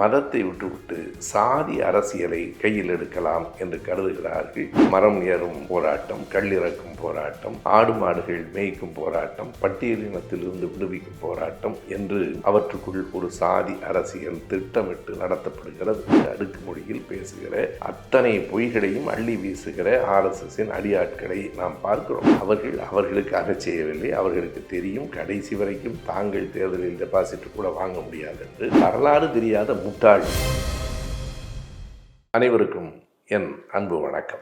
மதத்தை விட்டுவிட்டு சாதி அரசியலை கையில் எடுக்கலாம் என்று கருதுகிறார்கள். மரம் ஏறும் போராட்டம், கல்லிறக்கும் போராட்டம், ஆடு மாடுகள் மேய்க்கும் போராட்டம், பட்டியலினத்திலிருந்து விடுவிக்கும் போராட்டம் என்று அவற்றுக்குள் ஒரு சாதி அரசியல் திட்டமிட்டு நடத்தப்படுகிறது. அடுக்குமொழியில் பேசுகிற அத்தனை பொய்களையும் அள்ளி வீசுகிற RSSின் அடியாட்களை நாம் பார்க்கிறோம். அவர்களுக்காக செய்யவில்லை. அவர்களுக்கு தெரியும் கடைசி வரைக்கும் தாங்கள் தேர்தலில் டெபாசிட் கூட வாங்க முடியாது என்று. வரலாறு தெரியாத முட்டாள். அனைவருக்கும் என் அன்பு வணக்கம்.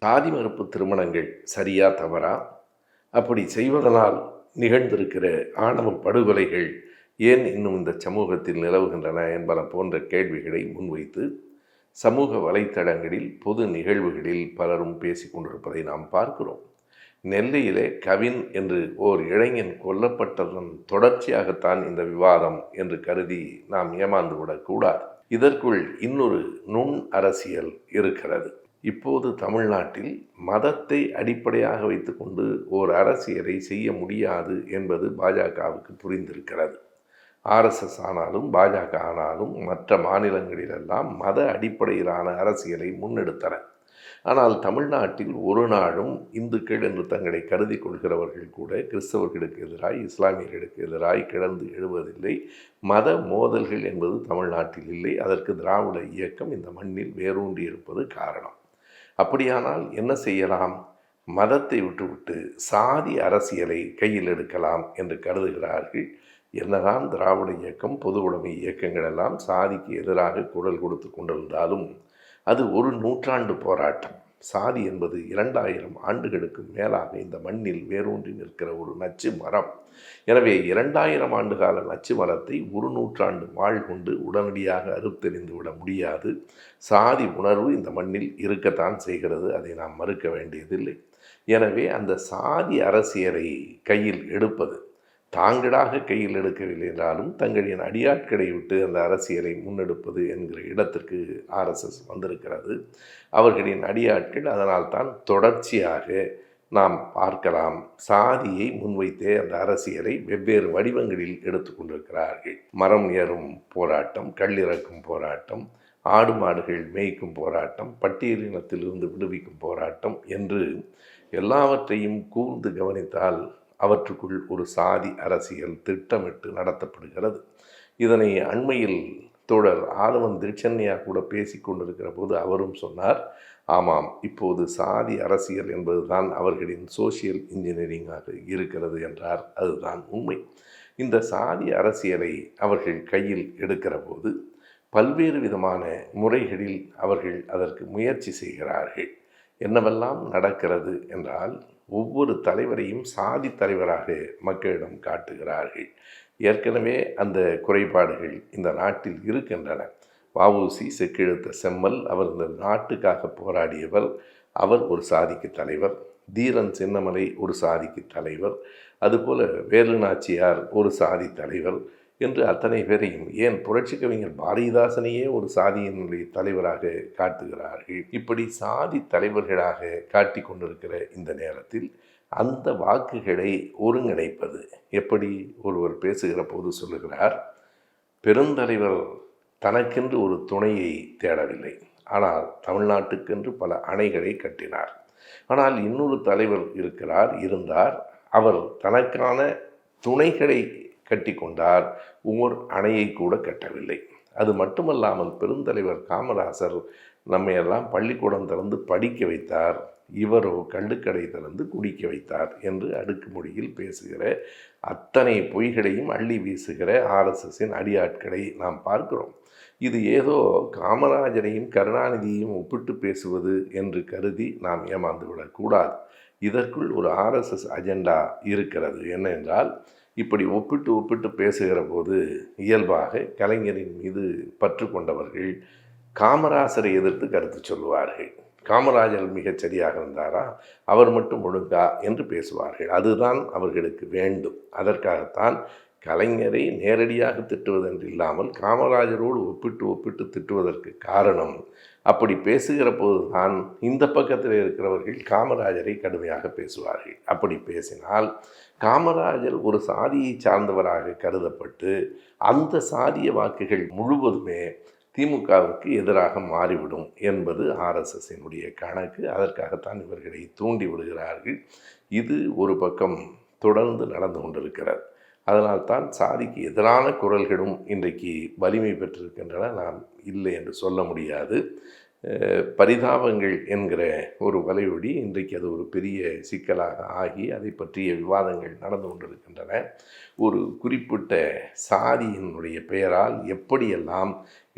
சாதி மறுப்பு திருமணங்கள் சரியா தவறா? அப்படி செய்வதனால் நிகழ்ந்திருக்கிற ஆணவ படுகொலைகள் ஏன் இன்னும் இந்த சமூகத்தில் நிலவுகின்றன என்பன போன்ற கேள்விகளை முன்வைத்து சமூக வலைத்தளங்களில் பொது நிகழ்வுகளில் பலரும் பேசிக் கொண்டிருப்பதை நாம் பார்க்கிறோம். நெல்லையிலே கவின் என்று ஓர் இளைஞன் கொல்லப்பட்டதன் தொடர்ச்சியாகத்தான் இந்த விவாதம் என்று கருதி நாம் ஏமாந்து விடக்கூடாது. இதற்குள் இன்னொரு நுண் அரசியல் இருக்கிறது. இப்போது தமிழ்நாட்டில் மதத்தை அடிப்படையாக வைத்துக்கொண்டு ஓர் அரசியலை செய்ய முடியாது என்பது பாஜகவுக்கு புரிந்திருக்கிறது. RSS ஆனாலும் பாஜக ஆனாலும் மற்ற மாநிலங்களிலெல்லாம் மத அடிப்படையிலான அரசியலை முன்னெடுத்தன. ஆனால் தமிழ்நாட்டில் ஒரு நாளும் இந்துக்கள் என்று தங்களை கருதி கொள்கிறவர்கள் கூட கிறிஸ்தவர்களுக்கு எதிராய், இஸ்லாமியர்களுக்கு எதிராய் கிளர்ந்து எழுவதில்லை. மத மோதல்கள் என்பது தமிழ்நாட்டில் இல்லை. அதற்கு திராவிட இயக்கம் இந்த மண்ணில் வேரூன்றி இருப்பது காரணம். அப்படியானால் என்ன செய்யலாம்? மதத்தை விட்டுவிட்டு சாதி அரசியலை கையில் எடுக்கலாம் என்று கருதுகிறார்கள். என்னதான் திராவிட இயக்கம், பொது உடைமை இயக்கங்கள் எல்லாம் சாதிக்கு எதிராக குரல் கொடுத்து கொண்டிருந்தாலும் அது ஒரு நூற்றாண்டு போராட்டம். சாதி என்பது 2000 ஆண்டுகளுக்கு மேலாக இந்த மண்ணில் வேரூன்றி நிற்கிற ஒரு நச்சு மரம். எனவே 2000 ஆண்டுகால நச்சு மரத்தை ஒரு நூற்றாண்டு வாழ் கொண்டு உடனடியாக அறுத்தெறிந்து விட முடியாது. சாதி உணர்வு இந்த மண்ணில் இருக்கத்தான் செய்கிறது. அதை நாம் மறுக்க வேண்டியதில்லை. எனவே அந்த சாதி அரசியலை கையில் எடுப்பது, தாங்களாக கையில் எடுக்கவில்லை என்றாலும் தங்களின் அடியாட்களை விட்டு அந்த அரசியலை முன்னெடுப்பது என்கிற இடத்திற்கு RSS வந்திருக்கிறது. அவர்களின் அடியாட்கள் அதனால் தான் தொடர்ச்சியாக நாம் பார்க்கலாம் சாதியை முன்வைத்தே அந்த அரசியலை வெவ்வேறு வடிவங்களில் எடுத்துக்கொண்டிருக்கிறார்கள். மரம் ஏறும் போராட்டம், கல்லிறக்கும் போராட்டம், ஆடு மாடுகள் மேய்க்கும் போராட்டம், பட்டியலினத்திலிருந்து விடுவிக்கும் போராட்டம் என்று எல்லாவற்றையும் கூர்ந்து கவனித்தால் அவற்றுக்குள் ஒரு சாதி அரசியல் திட்டமிட்டு நடத்தப்படுகிறது. இதனை அண்மையில் தோழர் ஆதவன் திருச்சென்னையா கூட பேசி கொண்டிருக்கிற போது அவரும் சொன்னார், ஆமாம், இப்போது சாதி அரசியல் என்பதுதான் அவர்களின் சோசியல் இன்ஜினியரிங்காக இருக்கிறது என்றார். அதுதான் உண்மை. இந்த சாதி அரசியலை அவர்கள் கையில் எடுக்கிற போது பல்வேறு விதமான முறைகளில் அவர்கள் அதற்கு முயற்சி செய்கிறார்கள். என்னவெல்லாம் நடக்கிறது என்றால், ஒவ்வொரு தலைவரையும் சாதி தலைவராக மக்களிடம் காட்டுகிறார்கள். ஏற்கனவே அந்த குறைபாடுகள் இந்த நாட்டில் இருக்கின்றன. வ.உ.சி. செக்கிழுத்த செம்மல், அவர் இந்த நாட்டுக்காக போராடியவர், அவர் ஒரு சாதிக்கு தலைவர். தீரன் சின்னமலை ஒரு சாதிக்கு தலைவர். அதுபோல வேலு நாச்சியார் ஒரு சாதி தலைவர் என்று அத்தனை பேரையும், ஏன் புரட்சி கவிஞர் பாரதிதாசனையே ஒரு சாதியினுடைய தலைவராக காட்டுகிறார்கள். இப்படி சாதி தலைவர்களாக காட்டி கொண்டிருக்கிற இந்த நேரத்தில் அந்த வாக்குகளை ஒருங்கிணைப்பது எப்படி? ஒருவர் பேசுகிற போது சொல்லுகிறார், பெருந்தலைவர் தனக்கென்று ஒரு துணையை தேடவில்லை, ஆனால் தமிழ்நாட்டுக்கென்று பல அணைகளை கட்டினார். ஆனால் இன்னொரு தலைவர் இருந்தார், அவர் தனக்கான துணைகளை கட்டி கொண்டார், ஓர் அணையை கூட கட்டவில்லை. அது மட்டுமல்லாமல் பெருந்தலைவர் காமராசர் நம்மையெல்லாம் பள்ளிக்கூடம் திறந்து படிக்க வைத்தார், இவரோ கள்ளுக்கடை திறந்து குடிக்க வைத்தார் என்று அடுக்குமொழியில் பேசுகிற அத்தனை பொய்களையும் அள்ளி வீசுகிற RSSின் அடியாட்களை நாம் பார்க்கிறோம். இது ஏதோ காமராஜரையும் கருணாநிதியையும் ஒப்பிட்டு பேசுவது என்று கருதி நாம் ஏமாந்து விடக்கூடாது. இதற்குள் ஒரு RSS அஜெண்டா இருக்கிறது. என்னென்றால், இப்படி ஒப்பிட்டு பேசுகிற போது இயல்பாக கலைஞரின் மீது பற்று கொண்டவர்கள் காமராசரை எதிர்த்து கருத்து சொல்லுவார்கள். காமராஜர் மிகச் சரியாக இருந்தாரா, அவர் மட்டும் ஒழுங்கா என்று பேசுவார்கள். அதுதான் அவர்களுக்கு வேண்டும். அதற்காகத்தான் கலைஞரை நேரடியாக திட்டுவதென்று இல்லாமல் காமராஜரோடு ஒப்பிட்டு திட்டுவதற்கு காரணம், அப்படி பேசுகிற போதுதான் இந்த பக்கத்தில் இருக்கிறவர்கள் காமராஜரை கடுமையாக பேசுவார்கள். அப்படி பேசினால் காமராஜர் ஒரு சாதியை சார்ந்தவராக கருதப்பட்டு அந்த சாதிய வாக்குகள் முழுவதுமே திமுகவுக்கு எதிராக மாறிவிடும் என்பது ஆர்எஸ்எஸ்ஸினுடைய கணக்கு. அதற்காகத்தான் இவர்களை தூண்டி விடுகிறார்கள். இது ஒரு பக்கம் தொடர்ந்து நடந்து கொண்டிருக்கிறது. அதனால்தான் சாதிக்கு எதிரான குரல்களும் இன்றைக்கு வலிமை பெற்றிருக்கின்றன. நாம் இல்லை என்று சொல்ல முடியாது. பரிதாபங்கள் என்கிற ஒரு வலையொலி இன்றைக்கு அது ஒரு பெரிய சிக்கலாக ஆகி அதை பற்றிய விவாதங்கள் நடந்து கொண்டிருக்கின்றன. ஒரு குறிப்பிட்ட சாதியினுடைய பெயரால் எப்படியெல்லாம்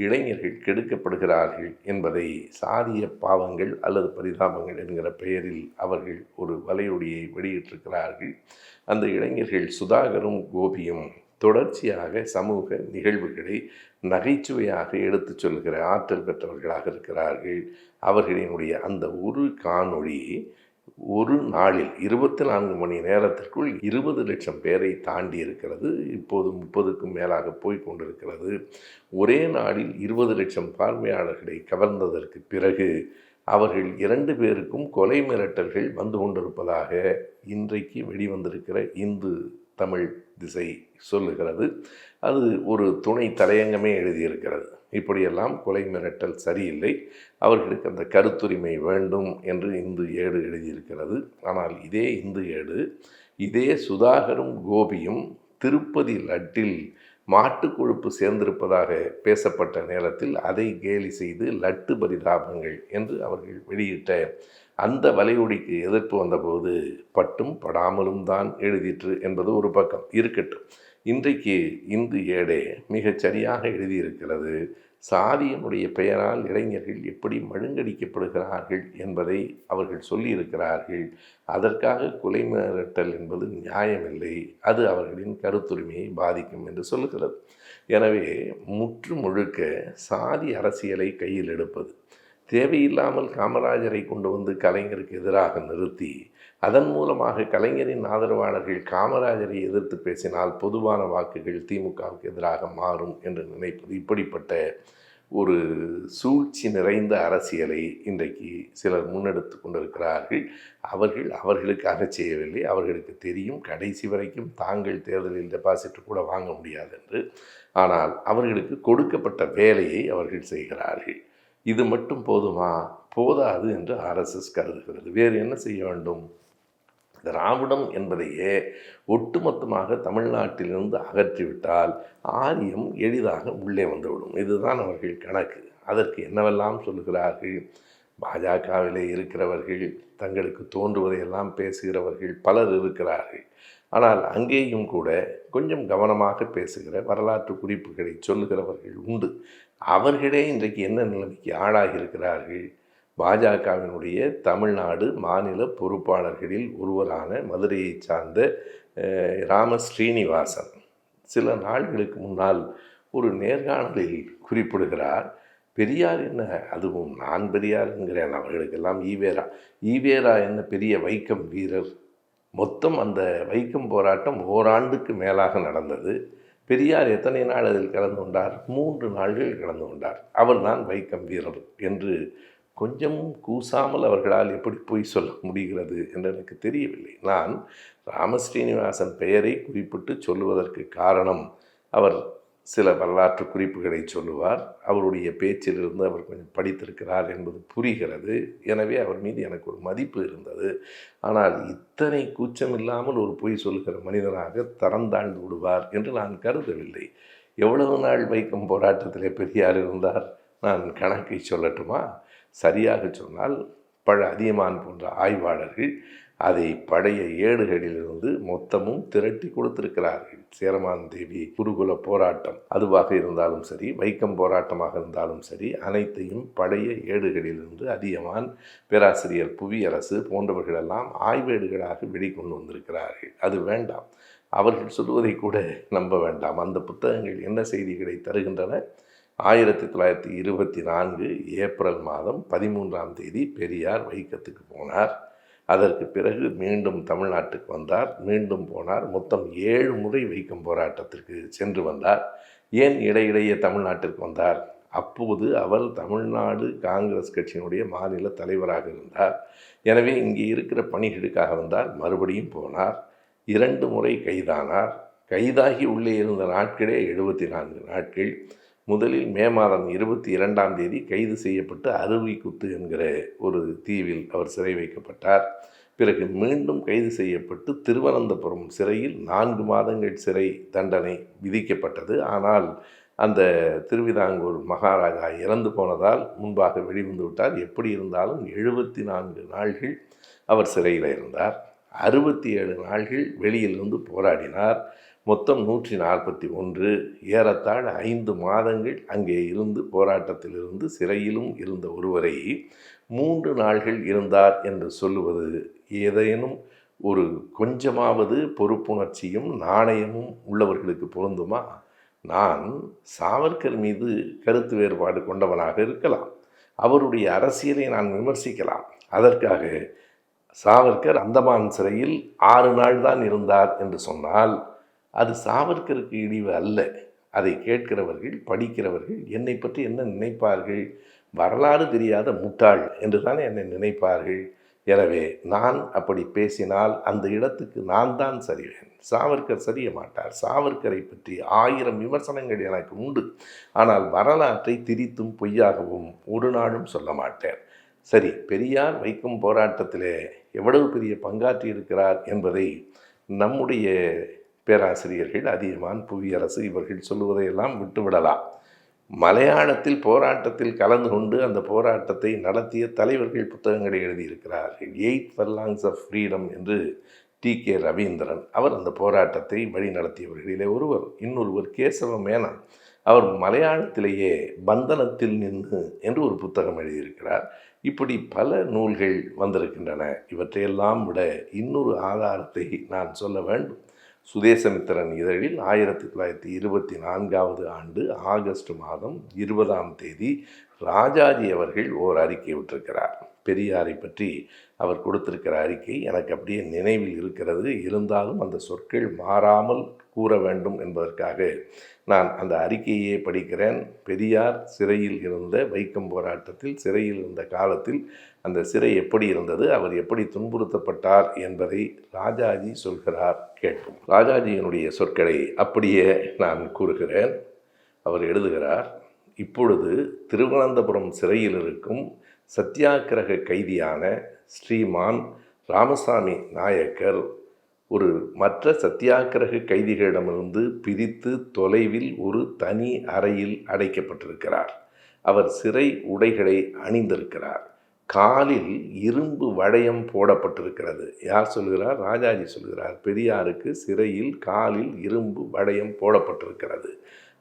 இளைஞர்கள் கெடுக்கப்படுகிறார்கள் என்பதை சாதிய பாவங்கள் அல்லது பரிதாபங்கள் என்கிற பெயரில் அவர்கள் ஒரு வலையொலியை வெளியிட்டிருக்கிறார்கள். அந்த இளைஞர்கள் சுதாகரும் கோபியும் தொடர்ச்சியாக சமூக நிகழ்வுகளை நகைச்சுவையாக எடுத்துச் சொல்கிற ஆற்றல் பெற்றவர்களாக இருக்கிறார்கள். அவர்களினுடைய அந்த ஒரு காணொளி ஒரு நாளில் 24 மணி நேரத்திற்குள் 20 லட்சம் பேரை தாண்டி இருக்கிறது. இப்போது 30க்கும் மேலாக போய்கொண்டிருக்கிறது. ஒரே நாளில் 20 லட்சம் பார்வையாளர்களை கவர்ந்ததற்கு பிறகு அவர்கள் 2 பேருக்கும் கொலை மிரட்டல்கள் வந்து கொண்டிருப்பதாக இன்றைக்கு வெளிவந்திருக்கிற இந்து தமிழ் திசை சொல்லுகிறது. அது ஒரு துணை தலையங்கமே எழுதியிருக்கிறது. இப்படியெல்லாம் கொலை மிரட்டல் சரியில்லை, அவர்களுக்கு அந்த கருத்துரிமை வேண்டும் என்று இந்து ஏடு எழுதியிருக்கிறது. ஆனால் இதே இந்து ஏடு இதே சுதாகரும் கோபியும் திருப்பதி லட்டில் மாட்டு கொழுப்பு சேர்ந்திருப்பதாக பேசப்பட்ட நேரத்தில் அதை கேலி செய்து லட்டு பரிதாபங்கள் என்று அவர்கள் வெளியிட்ட அந்த வலையொலிக்கு எதிர்ப்பு வந்தபோது பட்டும் படாமலும் தான் எழுதிற்று என்பது ஒரு பக்கம் இருக்கட்டும். இன்றைக்கு இந்து ஏடே மிகச் சரியாக எழுதியிருக்கிறது. சாதியினுடைய பெயரால் இளைஞர்கள் எப்படி மழுங்கடிக்கப்படுகிறார்கள் என்பதை அவர்கள் சொல்லியிருக்கிறார்கள். அதற்காக கொலை மிரட்டல் என்பது நியாயமில்லை, அது அவர்களின் கருத்துரிமையை பாதிக்கும் என்று சொல்லுகிறது. எனவே முற்று முழுக்க சாதி அரசியலை கையில் எடுப்பது, தேவையில்லாமல் காமராஜரை கொண்டு வந்து கலைஞருக்கு எதிராக நிறுத்தி அதன் மூலமாக கலைஞரின் ஆதரவாளர்கள் காமராஜரை எதிர்த்து பேசினால் பொதுவான வாக்குகள் திமுகவுக்கு எதிராக மாறும் என்று நினைப்பது, இப்படிப்பட்ட ஒரு சூழ்ச்சி நிறைந்த அரசியலை இன்றைக்கு சிலர் முன்னெடுத்து கொண்டிருக்கிறார்கள். அவர்களுக்காக செய்யவில்லை. அவர்களுக்கு தெரியும் கடைசி வரைக்கும் தாங்கள் தேர்தலில் டெபாசிட் கூட வாங்க முடியாது என்று. ஆனால் அவர்களுக்கு கொடுக்கப்பட்ட வேலையை அவர்கள் செய்கிறார்கள். இது மட்டும் போதுமா? போதாது என்று ஆர்எஸ்எஸ் கருதுகிறது. வேறு என்ன செய்ய வேண்டும்? திராவிடம் என்பதையே ஒட்டுமொத்தமாக தமிழ்நாட்டிலிருந்து அகற்றிவிட்டால் ஆரியம் எளிதாக உள்ளே வந்துவிடும். இதுதான் அவர்கள் கணக்கு. அதற்கு என்னவெல்லாம் சொல்லுகிறார்கள்? பாஜகவிலே இருக்கிறவர்கள், தங்களுக்கு தோன்றுவதையெல்லாம் பேசுகிறவர்கள் பலர் இருக்கிறார்கள். ஆனால் அங்கேயும் கூட கொஞ்சம் கவனமாக பேசுகிற வரலாற்று குறிப்புகளை சொல்லுகிறவர்கள் உண்டு. அவர்களே இன்றைக்கு என்ன நிலைமைக்கு ஆளாகியிருக்கிறார்கள்? பாஜகவினுடைய தமிழ்நாடு மாநில பொறுப்பாளர்களில் ஒருவரான மதுரையை சார்ந்த ராம ஸ்ரீனிவாசன் சில நாள்களுக்கு முன்னால் ஒரு நேர்காணலில் குறிப்பிடுகிறார், பெரியார் என்ன, அதுவும் நான் பெரியார் என்கிறேன், அவர்களுக்கெல்லாம் ஈவேரா என்ன பெரிய வைக்கம் வீரர்? மொத்தம் அந்த வைக்கம் போராட்டம் ஓராண்டுக்கு மேலாக நடந்தது. பெரியார் எத்தனை நாள் அதில் கலந்து கொண்டார்? 3 நாள்கள் கலந்து கொண்டார். அவர்தான் வைக்கம் வீரர் என்று கொஞ்சமும் கூசாமல் அவர்களால் எப்படி பொய் சொல்ல முடிகிறது என்று எனக்கு தெரியவில்லை. நான் ராமஸ்ரீனிவாசன் பெயரை குறிப்பிட்டு சொல்லுவதற்கு காரணம், அவர் சில வரலாற்று குறிப்புகளை சொல்லுவார். அவருடைய பேச்சிலிருந்து அவர் கொஞ்சம் படித்திருக்கிறார் என்பது புரிகிறது. எனவே அவர் மீது எனக்கு ஒரு மதிப்பு இருந்தது. ஆனால் இத்தனை கூச்சம் இல்லாமல் ஒரு பொய் சொல்கிற மனிதனாக தரம் தாழ்ந்து விடுவார் என்று நான் கருதவில்லை. எவ்வளவு நாள் வைக்கம் போராட்டத்திலே பெரியார் இருந்தார்? நான் கணக்கை சொல்லட்டுமா? சரியாக சொன்னால் அதியமான் போன்ற ஆய்வாளர்கள் அதை பழைய ஏடுகளிலிருந்து மொத்தமும் திரட்டி கொடுத்திருக்கிறார்கள். சேரமான் தேவி குருகுல போராட்டம் அதுவாக இருந்தாலும் சரி, வைக்கம் போராட்டமாக இருந்தாலும் சரி, அனைத்தையும் பழைய ஏடுகளிலிருந்து அதியமான், பேராசிரியர் புவியரசு போன்றவர்களெல்லாம் ஆய்வேடுகளாக வெளிக்கொண்டு வந்திருக்கிறார்கள். அது வேண்டாம், அவர்கள் சொல்வதை கூட நம்ப வேண்டாம். அந்த புத்தகங்கள் என்ன செய்திகளை தருகின்றன? 1924 ஏப்ரல் மாதம் 13ஆம் தேதி பெரியார் வைக்கத்துக்கு போனார். அதற்கு பிறகு மீண்டும் தமிழ்நாட்டுக்கு வந்தார், மீண்டும் போனார். மொத்தம் 7 முறை வைக்கம் போராட்டத்திற்கு சென்று வந்தார். ஏன் இடையிடையே தமிழ்நாட்டிற்கு வந்தார்? அப்போது அவர் தமிழ்நாடு காங்கிரஸ் கட்சியினுடைய மாநில தலைவராக இருந்தார். எனவே இங்கே இருக்கிற பணிகளுக்காக வந்தார். மறுபடியும் போனார். 2 முறை கைதானார். கைதாகி உள்ளே இருந்த நாட்களே 74 நாட்கள். முதலில் மே மாதம் 22ஆம் தேதி கைது செய்யப்பட்டு அருவிக்குத்து என்கிற ஒரு தீவில் அவர் சிறை வைக்கப்பட்டார். பிறகு மீண்டும் கைது செய்யப்பட்டு திருவனந்தபுரம் சிறையில் 4 மாதங்கள் சிறை தண்டனை விதிக்கப்பட்டது. ஆனால் அந்த திருவிதாங்கூர் மகாராஜா இறந்து போனதால் முன்பாக வெளிவந்து விட்டார். எப்படி இருந்தாலும் 74 நாள்கள் அவர் சிறையில் இருந்தார். 67 நாள்கள் வெளியிலிருந்து போராடினார். மொத்தம் 141, ஏறத்தாழ 5 மாதங்கள் அங்கே இருந்து போராட்டத்திலிருந்து சிறையிலும் இருந்த ஒருவரை 3 நாள்கள் இருந்தார் என்று சொல்லுவது ஏதேனும் ஒரு கொஞ்சமாவது பொறுப்புணர்ச்சியும் நாணயமும் உள்ளவர்களுக்கு பொருந்துமா? நான் சாவர்கர் மீது கருத்து வேறுபாடு கொண்டவனாக இருக்கலாம், அவருடைய அரசியலை நான் விமர்சிக்கலாம். அதற்காக சாவர்கர் அந்தமான் சிறையில் 6 நாள் தான் இருந்தார் என்று சொன்னால் அது சாவர்கருக்கு இழிவு அல்ல. அதை கேட்கிறவர்கள், படிக்கிறவர்கள் என்னை பற்றி என்ன நினைப்பார்கள்? வரலாறு தெரியாத முட்டாள் என்று தானே என்னை நினைப்பார்கள். எனவே நான் அப்படி பேசினால் அந்த இடத்துக்கு நான் தான் சரிவேன். சாவர்கர் சரிய மாட்டார். சாவர்கரை பற்றி 1000 விமர்சனங்கள் எனக்கு உண்டு. ஆனால் வரலாற்றை திரித்தும் பொய்யாகவும் ஒரு நாளும் சொல்ல மாட்டேன். சரி, பெரியார் வைக்கம் போராட்டத்திலே எவ்வளவு பெரிய பங்காற்றி இருக்கிறார் என்பதை நம்முடைய பேராசிரியர்கள் அதியமான், புவியரசு இவர்கள் சொல்லுவதையெல்லாம் விட்டுவிடலாம். மலையாளத்தில் போராட்டத்தில் கலந்து கொண்டு அந்த போராட்டத்தை நடத்திய தலைவர்கள் புத்தகங்களை எழுதியிருக்கிறார்கள். 8 furlongs of freedom என்று T.K. ரவீந்திரன், அவர் அந்த போராட்டத்தை வழி நடத்தியவர்களிலே ஒருவர். இன்னொருவர் கேசவ மேனன், அவர் மலையாளத்திலேயே பந்தனத்தில் நின்று என்று ஒரு புத்தகம் எழுதியிருக்கிறார். இப்படி பல நூல்கள் வந்திருக்கின்றன. இவற்றையெல்லாம் விட இன்னொரு ஆதாரத்தை நான் சொல்ல வேண்டும். சுதேசமித்திரன் இதழில் 1924ஆவது ஆண்டு ஆகஸ்ட் மாதம் 20ஆம் தேதி ராஜாஜி அவர்கள் ஓர் அறிக்கை விட்டிருக்கிறார். பெரியாரை பற்றி அவர் கொடுத்திருக்கிற அறிக்கை எனக்கு அப்படியே நினைவில் இருக்கிறது. இருந்தாலும் அந்த சொற்கள் மாறாமல் கூற வேண்டும் என்பதற்காக நான் அந்த அறிக்கையே படிக்கிறேன். பெரியார் சிறையில் இருந்த வைக்கம் போராட்டத்தில் சிறையில் இருந்த காலத்தில் அந்த சிறை எப்படி இருந்தது, அவர் எப்படி துன்புறுத்தப்பட்டார் என்பதை ராஜாஜி சொல்கிறார், கேட்போம். ராஜாஜியினுடைய சொற்களை அப்படியே நான் கூறுகிறேன். அவர் எழுதுகிறார், இப்பொழுது திருவனந்தபுரம் சிறையில் இருக்கும் சத்தியாகிரக கைதியான ஸ்ரீமான் ராமசாமி நாயக்கர் ஒரு மற்ற சத்தியாகிரக கைதிகளிடமிருந்து பிரித்து தொலைவில் ஒரு தனி அறையில் அடைக்கப்பட்டிருக்கிறார். அவர் சிறை உடைகளை அணிந்திருக்கிறார். காலில் இரும்பு வளையம் போடப்பட்டிருக்கிறது. யார் சொல்கிறார்? ராஜாஜி சொல்கிறார். பெரியாருக்கு சிறையில் காலில் இரும்பு வளையம் போடப்பட்டிருக்கிறது.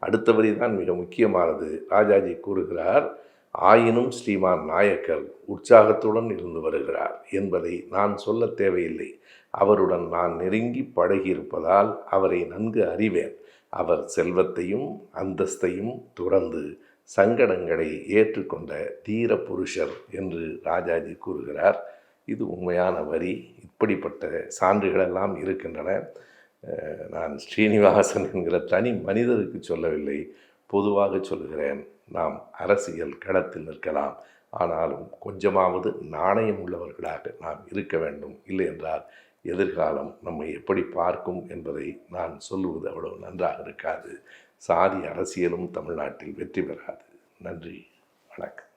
அடுத்த வரி தான் மிக முக்கியமானது. ராஜாஜி கூறுகிறார், ஆயினும் ஸ்ரீமான் நாயக்கர் உற்சாகத்துடன் இருந்து வருகிறார் என்பதை நான் சொல்ல தேவையில்லை. அவருடன் நான் நெருங்கி பழகியிருப்பதால் அவரை நன்கு அறிவேன். அவர் செல்வத்தையும் அந்தஸ்தையும் துறந்து சங்கடங்களை ஏற்றுக்கொண்ட தீர புருஷர் என்று ராஜாஜி கூறுகிறார். இது உண்மையான வரி. இப்படிப்பட்ட சான்றுகளெல்லாம் இருக்கின்றன. நான் ஸ்ரீனிவாசன் என்கிற தனி மனிதருக்கு சொல்லவில்லை, பொதுவாக சொல்கிறேன். நாம் அரசியல் களத்தில் நிற்கலாம், ஆனாலும் கொஞ்சமாவது நாணயம் உள்ளவர்களாக நாம் இருக்க வேண்டும். இல்லை என்றால் எதிர்காலம் நம்மை எப்படி பார்க்கும் என்பதை நான் சொல்லுவது அவ்வளவு நன்றாக இருக்காது. சாதி அரசியலும் தமிழ்நாட்டில் வெற்றி பெறாது. நன்றி, வணக்கம்.